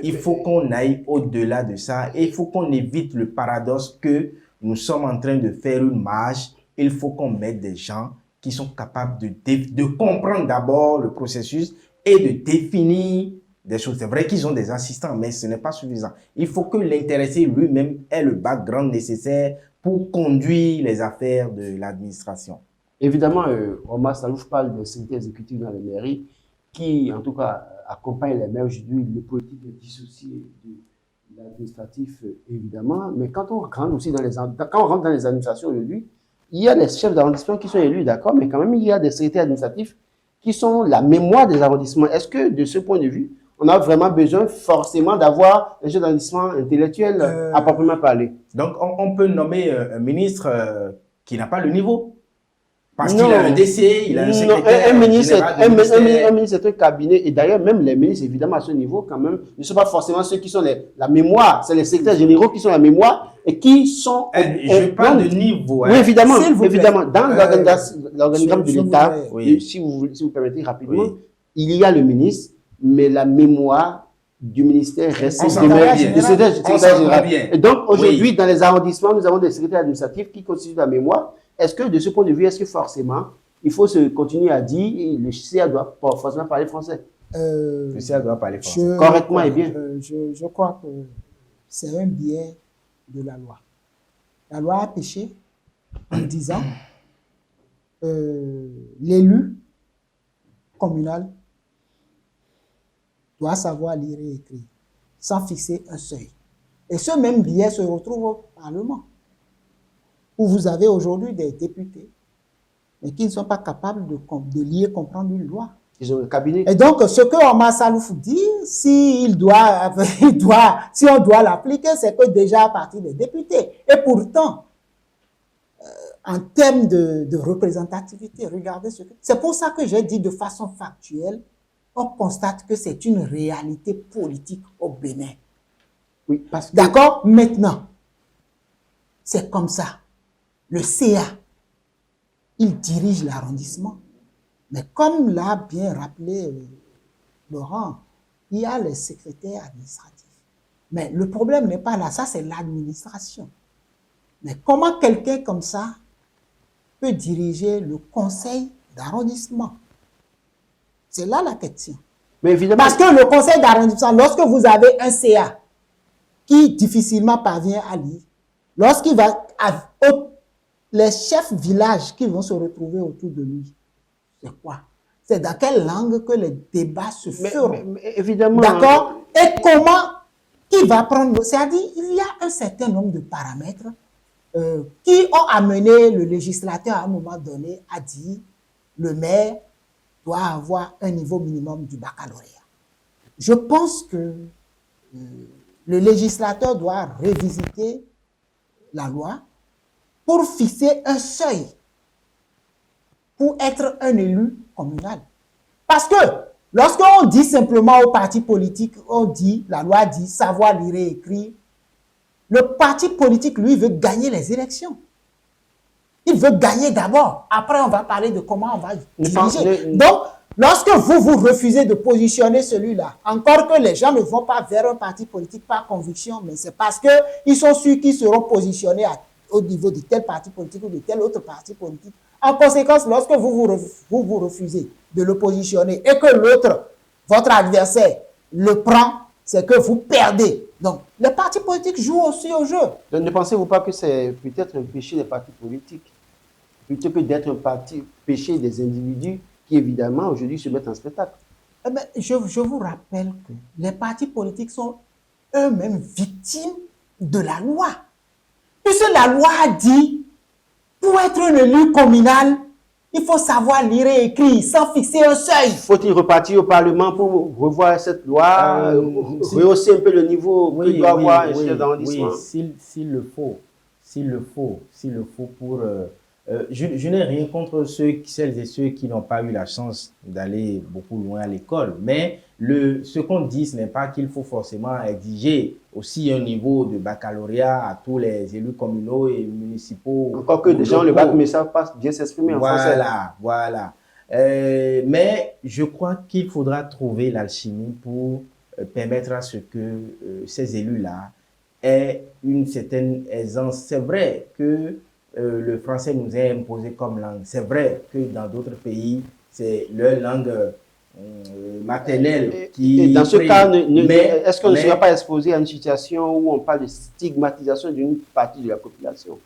Il faut qu'on aille au-delà de ça et il faut qu'on évite le paradoxe que nous sommes en train de faire une marche. Il faut qu'on mette des gens qui sont capables de comprendre d'abord le processus et de définir des choses. C'est vrai qu'ils ont des assistants, mais ce n'est pas suffisant. Il faut que l'intéressé lui-même ait le background nécessaire pour conduire les affaires de l'administration. Évidemment, Omar Salouf parle des secrétaires exécutifs dans les mairies qui, en tout cas, accompagnent les maires aujourd'hui. Le politique est dissocié de l'administratif, évidemment. Mais quand on rentre aussi dans les administrations aujourd'hui, il y a les chefs d'arrondissement qui sont élus, d'accord, mais quand même, il y a des secrétaires administratifs qui sont la mémoire des arrondissements. Est-ce que, de ce point de vue, on a vraiment besoin forcément d'avoir un chef d'arrondissement intellectuel à proprement parler? Donc, on peut nommer un ministre qui n'a pas le niveau. Parce qu'il a un DC, il a un secrétaire. Un ministre, c'est un cabinet. Et d'ailleurs, même les ministres, évidemment, à ce niveau, quand même, ne sont pas forcément ceux qui sont la mémoire. C'est les secrétaires généraux qui sont la mémoire et qui sont... je parle de niveau. Oui, évidemment. Dans l'organigramme de l'État, si vous permettez rapidement, il y a le ministre, mais la mémoire du ministère reste du secrétaire général. Et donc, aujourd'hui, dans les arrondissements, nous avons des secrétaires administratifs qui constituent la mémoire. Est-ce que, de ce point de vue, est-ce que forcément, il faut se continuer à dire le CA doit forcément parler français? Le CA doit parler français. Correctement et bien. Je crois que c'est un biais de la loi. La loi a péché en disant l'élu communal doit savoir lire et écrire sans fixer un seuil. Et ce même biais se retrouve au Parlement, où vous avez aujourd'hui des députés, mais qui ne sont pas capables de lire, comprendre une loi. Ils ont le cabinet. Et donc, ce que Omar Salouf dit, si on doit l'appliquer, c'est que déjà à partir des députés. Et pourtant, en termes de représentativité, regardez ce que... C'est pour ça que j'ai dit de façon factuelle, on constate que c'est une réalité politique au Bénin. Oui, parce que... D'accord? Maintenant, c'est comme ça. Le CA, il dirige l'arrondissement. Mais comme l'a bien rappelé Laurent, il y a les secrétaires administratifs. Mais le problème n'est pas là, ça c'est l'administration. Mais comment quelqu'un comme ça peut diriger le conseil d'arrondissement? C'est là la question. Mais évidemment, parce que le conseil d'arrondissement, lorsque vous avez un CA qui difficilement parvient à lire, lorsqu'il va... les chefs villages qui vont se retrouver autour de lui, c'est quoi? C'est dans quelle langue que les débats se feront? Mais évidemment. D'accord? Et comment qui va prendre... C'est-à-dire, il y a un certain nombre de paramètres qui ont amené le législateur à un moment donné à dire le maire doit avoir un niveau minimum du baccalauréat. Je pense que le législateur doit revisiter la loi pour fixer un seuil pour être un élu communal. Parce que lorsqu'on dit simplement aux partis politiques, la loi dit savoir lire et écrire, le parti politique, lui, veut gagner les élections. Il veut gagner d'abord. Après, on va parler de comment on va diriger. Donc, lorsque vous refusez de positionner celui-là, encore que les gens ne vont pas vers un parti politique par conviction, mais c'est parce qu'ils sont sûrs qu'ils seront positionnés au niveau de tel parti politique ou de tel autre parti politique. En conséquence, lorsque vous refusez de le positionner et que l'autre, votre adversaire, le prend, c'est que vous perdez. Donc, les partis politiques jouent aussi au jeu. Donc, ne pensez-vous pas que c'est peut-être un péché des partis politiques, plutôt que d'être un péché des individus qui, évidemment, aujourd'hui se mettent en spectacle? Eh ben, je vous rappelle que les partis politiques sont eux-mêmes victimes de la loi. Puisque la loi dit, pour être un élu communal, il faut savoir lire et écrire sans fixer un seuil. Faut-il repartir au Parlement pour revoir cette loi, rehausser un peu le niveau que doit avoir un chef d'arrondissement? Oui, s'il le faut, pour... je n'ai rien contre celles et ceux qui n'ont pas eu la chance d'aller beaucoup loin à l'école, mais ce qu'on dit, ce n'est pas qu'il faut forcément exiger aussi un niveau de baccalauréat à tous les élus communaux et municipaux. Encore que des gens le bac ne savent pas bien s'exprimer en français. Voilà. Mais je crois qu'il faudra trouver l'alchimie pour permettre à ce que ces élus-là aient une certaine aisance. C'est vrai que le français nous est imposé comme langue. C'est vrai que dans d'autres pays, c'est leur langue maternelle qui... Et dans ce cas, est-ce qu'on ne sera pas exposé à une situation où on parle de stigmatisation d'une partie de la population?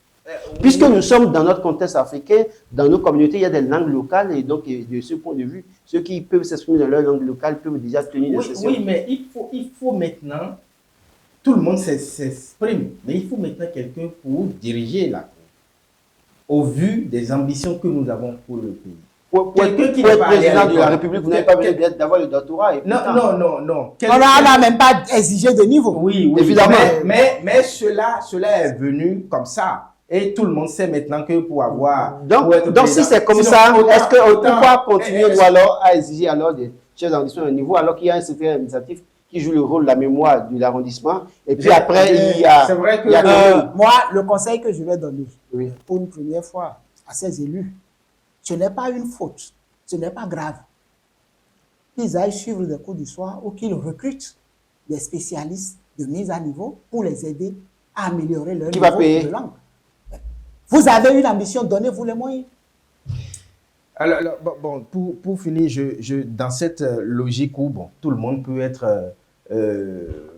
Puisque nous sommes dans notre contexte africain, dans nos communautés, il y a des langues locales et donc de ce point de vue, ceux qui peuvent s'exprimer dans leur langue locale peuvent déjà tenir des sessions. Oui, mais il faut maintenant, tout le monde s'exprime, mais il faut maintenant quelqu'un pour diriger la cour, au vu des ambitions que nous avons pour le pays. Quelqu'un qui n'est pas président de la République, vous n'avez pas besoin d'avoir le doctorat. Non. On n'a même pas exigé de niveau. Oui, évidemment. Mais cela est venu comme ça. Et tout le monde sait maintenant que pour avoir... Donc si c'est comme ça, est-ce qu'on peut pas continuer ou alors à exiger alors des chefs d'arrondissement de niveau alors qu'il y a un secrétaire administratif qui joue le rôle de la mémoire de l'arrondissement et puis après il y a... C'est vrai que... moi, le conseil que je vais donner pour une première fois à ces élus, ce n'est pas une faute, ce n'est pas grave qu'ils aillent suivre des cours du soir ou qu'ils recrutent des spécialistes de mise à niveau pour les aider à améliorer leur niveau de langue. Vous avez une ambition, donnez-vous les moyens. Alors pour finir, dans cette logique où tout le monde peut être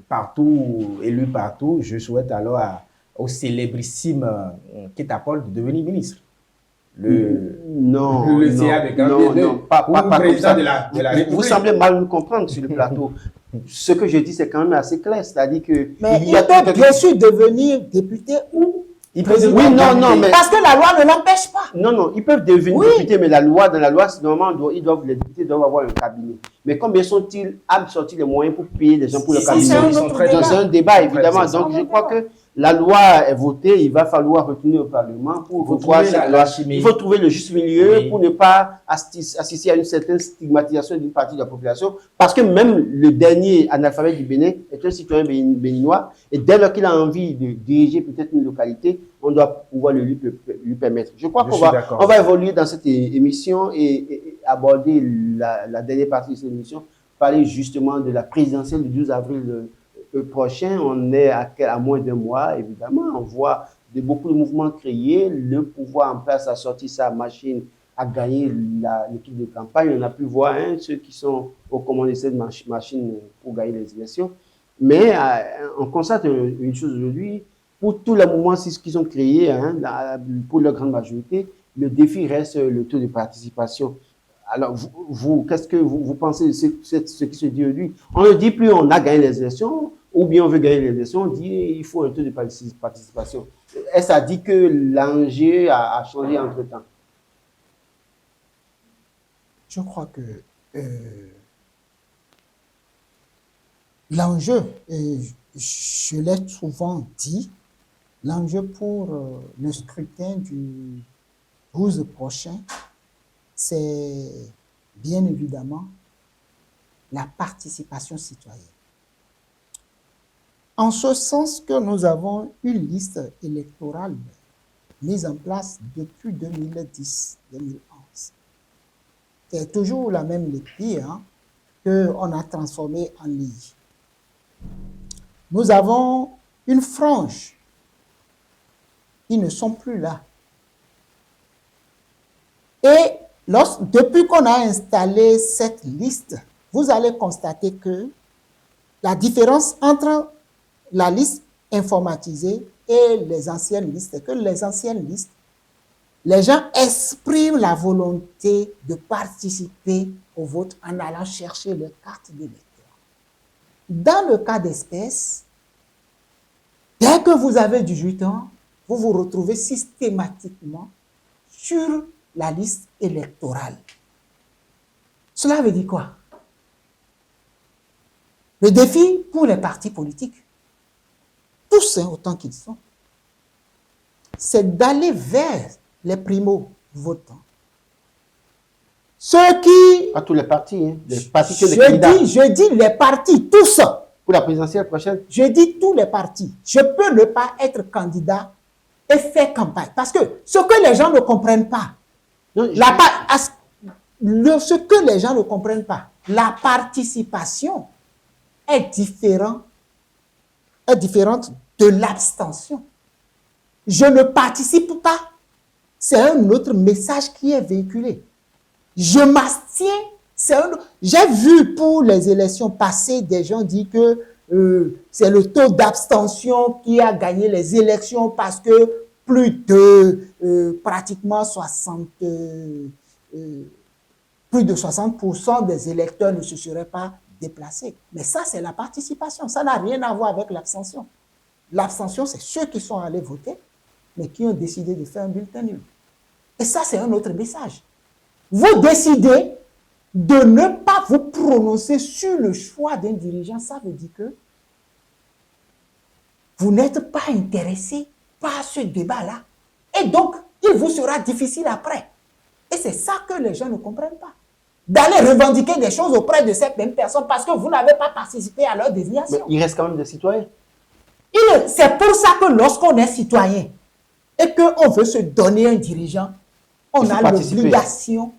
partout, élu partout, je souhaite alors au célébrissime Keita Paul de devenir ministre. Non, pas président de la République. Vous semblez mal nous comprendre sur le plateau. Ce que je dis, c'est quand même assez clair, c'est-à-dire que... Mais il peut bien sûr devenir député ou... Mais parce que la loi ne l'empêche pas. Non, ils peuvent devenir députés, mais dans la loi, normalement, les députés doivent avoir un cabinet. Mais combien sont-ils à sortir les moyens pour payer les gens pour le cabinet? C'est un débat, évidemment. Donc, je crois que la loi est votée, il va falloir retourner au Parlement pour revoir cette loi. Il faut trouver le juste milieu pour ne pas assister à une certaine stigmatisation d'une partie de la population. Parce que même le dernier analphabète du Bénin est un citoyen béninois. Et dès lors qu'il a envie de diriger peut-être une localité, on doit pouvoir lui permettre. Je crois qu'on va évoluer dans cette émission et aborder la dernière partie de cette émission, parler justement de la présidentielle du 12 avril prochain. On est à moins d'un mois, évidemment. On voit beaucoup de mouvements créés. Le pouvoir en place a sorti sa machine à gagner l'équipe de campagne. On a pu voir ceux qui sont aux commandes de cette machine pour gagner les élections. Mais on constate une chose aujourd'hui. Pour tous les mouvements qui sont créés, pour la grande majorité, le défi reste le taux de participation. Alors, vous qu'est-ce que vous pensez de ce qui se dit aujourd'hui? On ne dit plus on a gagné les élections, ou bien on veut gagner les élections, on dit il faut un taux de participation. Est-ce à dire que l'enjeu a changé entre-temps? Je crois que l'enjeu, je l'ai souvent dit, l'enjeu pour le scrutin du 12 prochain, c'est bien évidemment la participation citoyenne. En ce sens que nous avons une liste électorale mise en place depuis 2010-2011. C'est toujours la même lecture qu'on a transformée en ligne. Nous avons une frange qui ne sont plus là. Et depuis qu'on a installé cette liste, vous allez constater que la différence entre la liste informatisée et les anciennes listes, c'est que les anciennes listes, les gens expriment la volonté de participer au vote en allant chercher leur carte d'électeur. Dans le cas d'espèce, dès que vous avez 18 ans, vous vous retrouvez systématiquement sur la liste électorale. Cela veut dire quoi? Le défi pour les partis politiques, tous autant qu'ils sont, c'est d'aller vers les primo-votants. Ceux qui... Pas tous les partis, hein. Les partis que les candidats. Je dis les partis, tous. Pour la présidentielle prochaine. Je dis tous les partis. Je peux ne pas être candidat et faire campagne. Parce que ce que les gens ne comprennent pas, Non, ce que les gens ne comprennent pas, la participation est différente de l'abstention. Je ne participe pas. C'est un autre message qui est véhiculé. Je m'abstiens. J'ai vu pour les élections passées des gens dire que c'est le taux d'abstention qui a gagné les élections parce que plus de pratiquement 60% des électeurs ne se seraient pas déplacés. Mais ça, c'est la participation. Ça n'a rien à voir avec l'abstention. L'abstention, c'est ceux qui sont allés voter, mais qui ont décidé de faire un bulletin nul. Et ça, c'est un autre message. Vous décidez de ne pas vous prononcer sur le choix d'un dirigeant. Ça veut dire que vous n'êtes pas intéressé par ce débat-là. Et donc, il vous sera difficile après. Et c'est ça que les gens ne comprennent pas. D'aller revendiquer des choses auprès de cette même personne parce que vous n'avez pas participé à leur désignation. Mais il reste quand même des citoyens. C'est pour ça que lorsqu'on est citoyen et qu'on veut se donner un dirigeant, on a l'obligation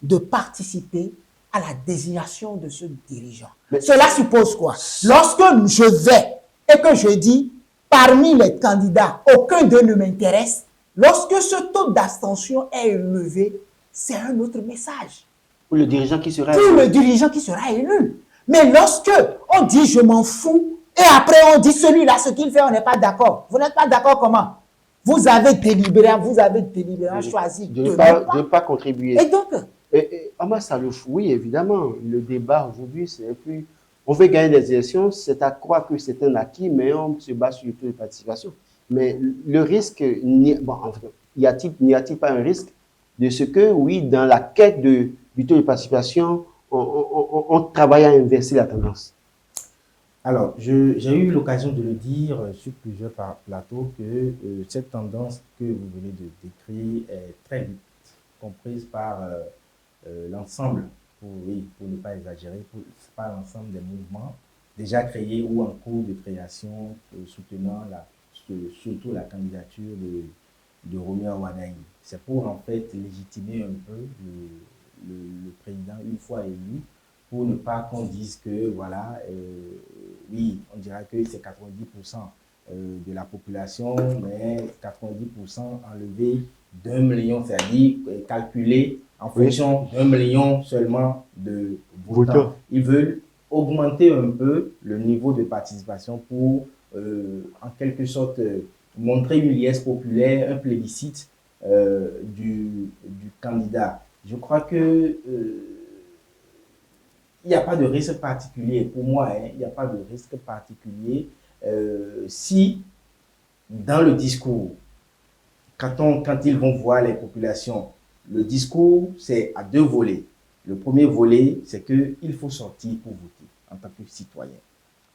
de participer à la désignation de ce dirigeant. Mais cela suppose quoi? Lorsque je vais et que je dis, parmi les candidats, aucun d'eux ne m'intéresse, lorsque ce taux d'abstention est élevé, c'est un autre message. Pour le dirigeant qui sera élu. Pour le dirigeant qui sera élu. Mais lorsque on dit je m'en fous, et après on dit celui-là, ce qu'il fait, on n'est pas d'accord. Vous n'êtes pas d'accord comment? Vous avez délibéré, choisi de ne pas contribuer. Et donc, Omar Salouf, oui, évidemment, le débat aujourd'hui, c'est plus. On veut gagner des élections, c'est à croire que c'est un acquis, mais on se base sur le taux de participation. Mais le risque, n'y a-t-il pas un risque de ce que, oui, dans la quête du taux de participation, on travaille à inverser la tendance? Alors, j'ai eu l'occasion de le dire sur plusieurs plateaux que cette tendance que vous venez de décrire est très vite comprise par l'ensemble, pour ne pas exagérer, par l'ensemble des mouvements déjà créés ou en cours de création soutenant surtout la candidature de Roméo Wardani. C'est pour en fait légitimer un peu le président une fois élu, pour ne pas qu'on dise que voilà, oui, on dira que c'est 90% de la population, mais 90% enlevé d'1 million, c'est-à-dire calculé en fonction d'1 million seulement de votants. Ils veulent augmenter un peu le niveau de participation pour, en quelque sorte, montrer une liesse populaire, un plébiscite du candidat. Je crois que il n'y a pas de risque particulier. Pour moi, il n'y a pas de risque particulier si, dans le discours, quand ils vont voir les populations, le discours, c'est à deux volets. Le premier volet, c'est qu'il faut sortir pour voter en tant que citoyen.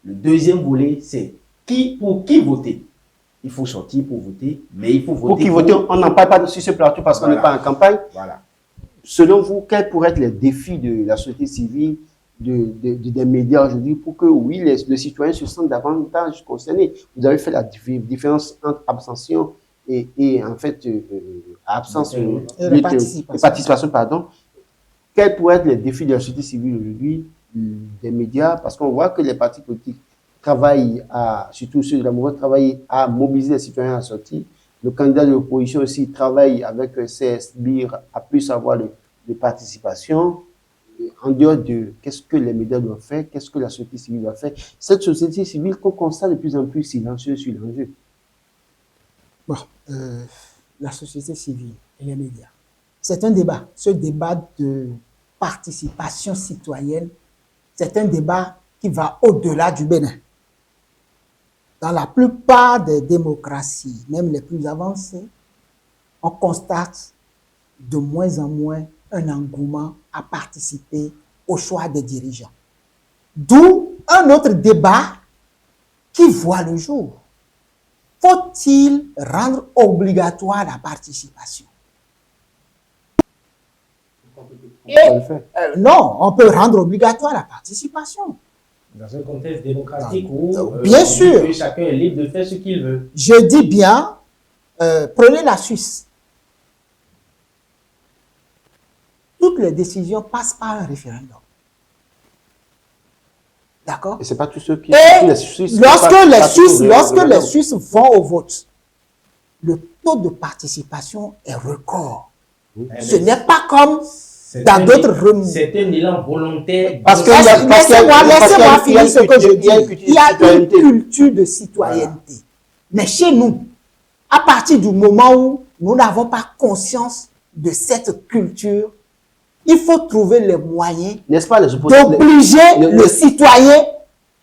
Le deuxième volet, c'est pour qui voter. Il faut sortir pour voter, mais il faut voter. Pour qui voter, on n'en parle pas sur ce plateau parce qu'on n'est pas en campagne. Voilà. Selon vous, quels pourraient être les défis de la société civile, des médias aujourd'hui pour que, oui, les citoyens se sentent davantage concernés? Vous avez fait la différence entre abstention et en fait, absence et participation, pardon. Quels pourraient être les défis de la société civile aujourd'hui, des médias? Parce qu'on voit que les partis politiques travaillent surtout ceux de la mouvance, travaillent à mobiliser les citoyens à sortir. Le candidat de l'opposition aussi travaille avec ses sbires à plus avoir de participation. En dehors de qu'est-ce que les médias doivent faire, qu'est-ce que la société civile doit faire. Cette société civile qu'on constate de plus en plus silencieuse sur l'enjeu. Bon, la société civile et les médias. C'est un débat. Ce débat de participation citoyenne, c'est un débat qui va au-delà du Bénin. Dans la plupart des démocraties, même les plus avancées, on constate de moins en moins un engouement à participer au choix des dirigeants. D'où un autre débat qui voit le jour. Faut-il rendre obligatoire la participation? Non, on peut rendre obligatoire la participation. Dans un contexte démocratique où bien sûr, chacun est libre de faire ce qu'il veut. Je dis bien, prenez la Suisse. Toutes les décisions passent par un référendum. D'accord? Et c'est pas tous ceux qui... Et les Suisses, lorsque les Suisses vont au vote, le taux de participation est record. Ce n'est pas comme dans d'autres... C'est un élan volontaire. Parce que laissez-moi finir ce que je dis. Il y a une culture de citoyenneté. Mais chez nous, à partir du moment où nous n'avons pas conscience de cette culture, il faut trouver les moyens d'obliger le citoyen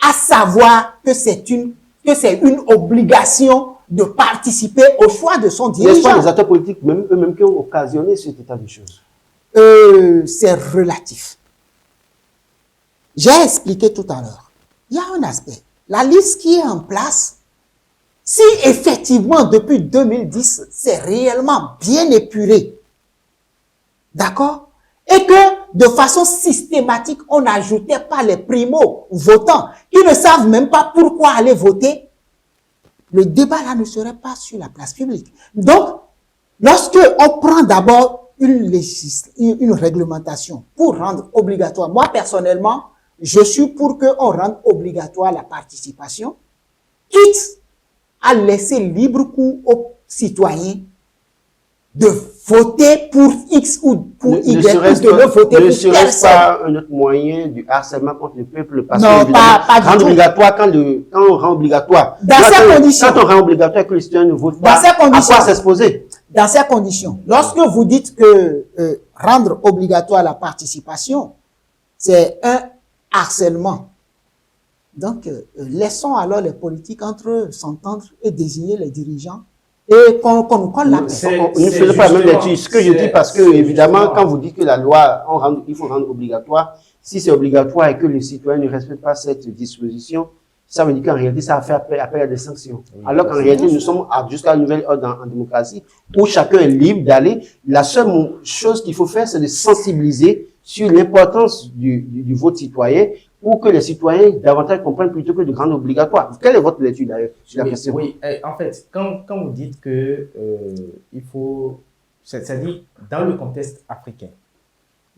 à savoir que c'est une obligation de participer au choix de son dirigeant. N'est-ce pas les acteurs politiques, eux-mêmes, qui ont occasionné cet état de choses? C'est relatif. J'ai expliqué tout à l'heure. Il y a un aspect. La liste qui est en place, si effectivement depuis 2010, c'est réellement bien épuré, d'accord? Et que de façon systématique, on n'ajoutait pas les primo-votants qui ne savent même pas pourquoi aller voter, le débat là ne serait pas sur la place publique. Donc, lorsque on prend d'abord une réglementation pour rendre obligatoire, moi personnellement, je suis pour qu'on rende obligatoire la participation, quitte à laisser libre cours aux citoyens de voter pour X ou pour Y, ou de ne voter pour personne. Ne serait-ce pas un autre moyen du harcèlement contre le peuple? Parce non, que pas rendre obligatoire, quand on rend obligatoire, dans ces conditions, quand on rend obligatoire que les citoyens ne votent pas, à quoi s'exposer? Dans ces conditions, lorsque vous dites que rendre obligatoire la participation, c'est un harcèlement. Donc, laissons alors les politiques entre eux s'entendre et désigner les dirigeants et qu'on nous colle la pression. On ne fait pas même l'étude. Ce que je dis, parce que, évidemment, quand vous dites que la loi, il faut rendre obligatoire, si c'est obligatoire et que les citoyens ne respectent pas cette disposition, ça veut dire qu'en réalité, ça va faire appel à des sanctions. Oui, alors qu'en réalité, nous sommes jusqu'à une nouvelle ordre en démocratie où chacun est libre d'aller. La seule chose qu'il faut faire, c'est de sensibiliser sur l'importance du vote citoyen pour que les citoyens davantage comprennent plutôt que de rendre obligatoire. Quelle est votre lecture d'ailleurs sur la question? Oui, en fait, quand vous dites que il faut, c'est-à-dire dans le contexte africain,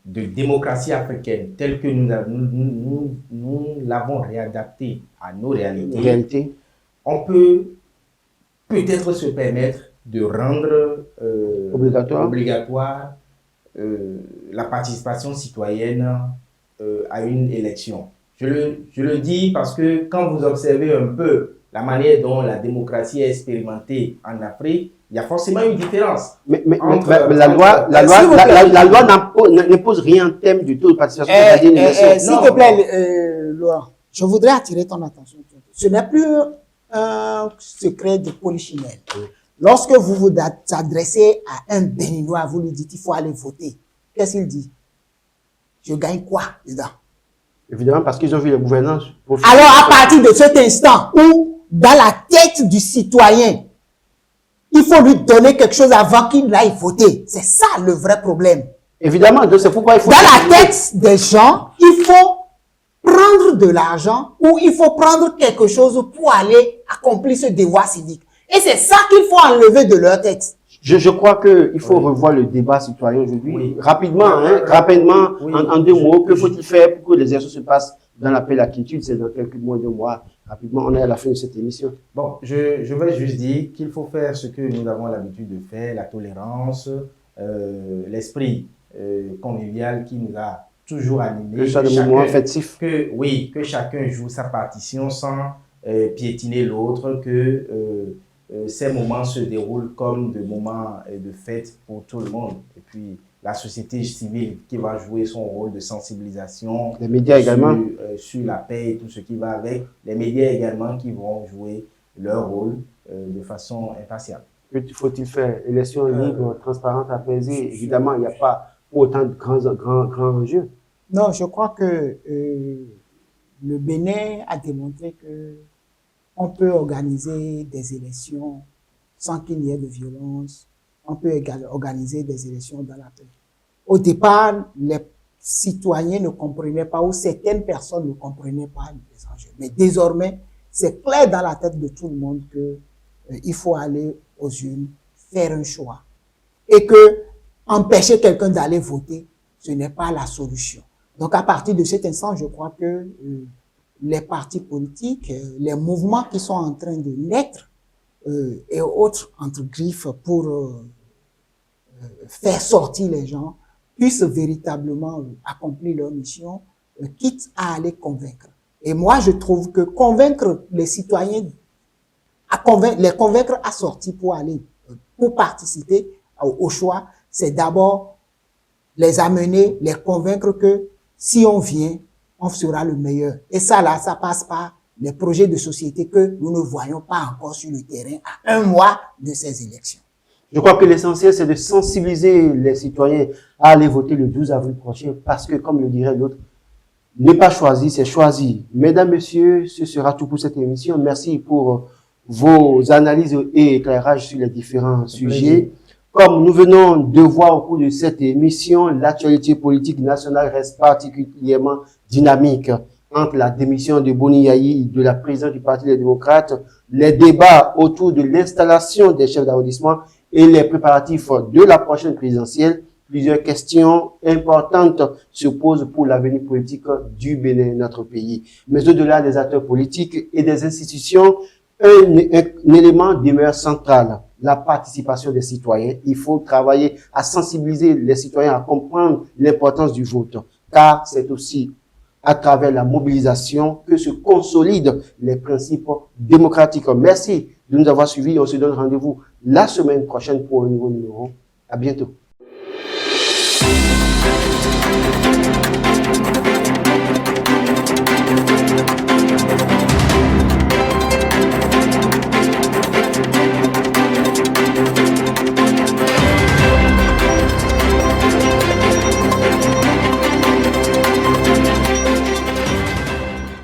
de démocratie africaine, telle que nous l'avons réadaptée à nos réalités, on peut peut-être se permettre de rendre obligatoire la participation citoyenne à une élection. Je le dis parce que quand vous observez un peu la manière dont la démocratie est expérimentée en Afrique, il y a forcément une différence. Mais la loi n'impose rien en termes du taux de participation. S'il te plaît, Laurent, je voudrais attirer ton attention. Ce n'est plus un secret de polichinelle. Oui. Lorsque vous vous adressez à un Béninois, vous lui dites il faut aller voter. Qu'est-ce qu'il dit? Je gagne quoi dedans? Évidemment, parce qu'ils ont vu la gouvernance. Alors, à partir de cet instant où, dans la tête du citoyen, il faut lui donner quelque chose avant qu'il aille voter. C'est ça le vrai problème. Évidemment, donc c'est pourquoi il faut... Dans la tête des gens, il faut prendre de l'argent ou il faut prendre quelque chose pour aller accomplir ce devoir civique. Et c'est ça qu'il faut enlever de leur tête. Je crois qu'il faut revoir le débat citoyen aujourd'hui. Oui. Rapidement, en 2 mots, que faut-il faire pour que les élections se passent dans la paix et la quiétude? C'est dans quelques mois, 2 mois. Rapidement, on est à la fin de cette émission. Bon, je vais juste dire qu'il faut faire ce que nous avons l'habitude de faire, la tolérance, l'esprit convivial qui nous a toujours animés. Que ça, le moment affectif. Que chacun joue sa partition sans piétiner l'autre, que ces moments se déroulent comme des moments de fête pour tout le monde. Et puis, la société civile qui va jouer son rôle de sensibilisation. Les médias également. Sur la paix et tout ce qui va avec. Les médias également qui vont jouer leur rôle de façon impartiale. Que faut-il faire? Élection libre, transparente, apaisée. Évidemment, il n'y a pas autant de grands enjeux. Non, je crois que le Bénin a démontré que on peut organiser des élections sans qu'il y ait de violence. On peut organiser des élections dans la paix. Au départ, les citoyens ne comprenaient pas, ou certaines personnes ne comprenaient pas les enjeux. Mais désormais, c'est clair dans la tête de tout le monde que il faut aller aux urnes, faire un choix. Et que empêcher quelqu'un d'aller voter, ce n'est pas la solution. Donc, à partir de cet instant, je crois que les partis politiques, les mouvements qui sont en train de naître et autres entre griffes pour faire sortir les gens, puissent véritablement accomplir leur mission, quitte à aller convaincre. Et moi, je trouve que convaincre les citoyens, les convaincre à sortir pour aller, pour participer au choix, c'est d'abord les amener, les convaincre que si on vient, on sera le meilleur. Et ça, là, ça passe par les projets de société que nous ne voyons pas encore sur le terrain à un mois de ces élections. Je crois que l'essentiel, c'est de sensibiliser les citoyens à aller voter le 12 avril prochain parce que, comme le dirait l'autre, ne pas choisir, c'est choisir. Mesdames, Messieurs, ce sera tout pour cette émission. Merci pour vos analyses et éclairages sur les différents sujets. Comme nous venons de voir au cours de cette émission, l'actualité politique nationale reste particulièrement dynamique. Entre la démission de Boni Yayi, de la présidente du Parti des démocrates, les débats autour de l'installation des chefs d'arrondissement et les préparatifs de la prochaine présidentielle, plusieurs questions importantes se posent pour l'avenir politique du Bénin, notre pays. Mais au-delà des acteurs politiques et des institutions, un élément demeure central, la participation des citoyens. Il faut travailler à sensibiliser les citoyens à comprendre l'importance du vote, car c'est aussi à travers la mobilisation que se consolident les principes démocratiques. Merci de nous avoir suivis. On se donne rendez-vous la semaine prochaine pour un nouveau numéro. À bientôt.